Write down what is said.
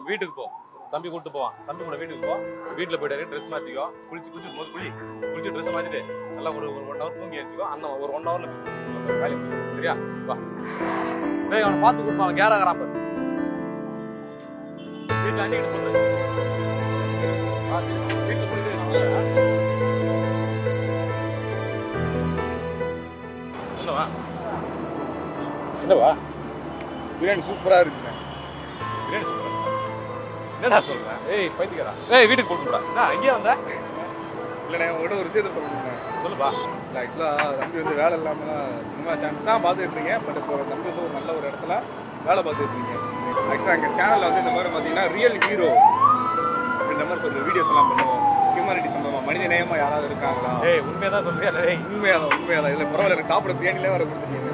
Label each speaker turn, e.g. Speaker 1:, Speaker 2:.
Speaker 1: வீட்டுக்கு போ, தம்பி கூப்பிட்டு போவான். தம்பி கூட வீட்டுக்கு போ, வீட்டுல போயிட்டு ட்ரெஸ் மாத்திக்கோ, குளிச்சு குளிச்சு ட்ரெஸ் மாத்திட்டு நல்லா ஒரு 1 hour தூங்கி வச்சுக்கோ. அண்ணன் ஒரு 1 hourல வேலை முடியும். சரியா? வா. டேய் அவனை பார்த்து கூப்பிட்டு அவன் கேராகிறான் பாரு. வீட்டுல அன்னைக்கு சொல்றேன். வீட்டுல குளிச்சு என்னவா
Speaker 2: பிரியாணி சூப்பரா இருக்குண்ணே.
Speaker 1: பிரியாணி சூப்பரா என்னடா சொல்றேன்? ஏய் பைத்தியக்காரா, ஏய் வீட்டுக்கு கூப்பிட்டுடா. நான் அங்கேயே வந்தேன்.
Speaker 2: இல்லைண்ணே உங்கள்கிட்ட ஒரு விஷயத்த சொல்லணுண்ணே.
Speaker 1: சொல்லுப்பா.
Speaker 2: இல்லை ஆக்சுவலாக தம்பி வந்து வேலை இல்லாமல் சினிமா சான்ஸ் தான் பார்த்துட்டு இருக்கீங்க. பட் இப்போ தம்பி வந்து ஒரு நல்ல ஒரு இடத்துல வேலை பார்த்துட்டு இருக்கீங்க. ஆக்சுவலாக எங்கள் சேனலில் வந்து இந்த மாதிரி பார்த்தீங்கன்னா ரியல் ஹீரோ இந்த மாதிரி சொல்கிற வீடியோஸ் எல்லாம் பண்ணுவோம். ஹியூமனிட்டி சம்பந்தமாக மனித நேயமாக யாராவது இருக்காங்களா?
Speaker 1: ஏய் உண்மையதான் சொல்றியா?
Speaker 2: உண்மையாதான் இல்லை பரவாயில்ல. எனக்கு சாப்பிட பிரியாணிலே வர கொடுத்துருக்கீங்க.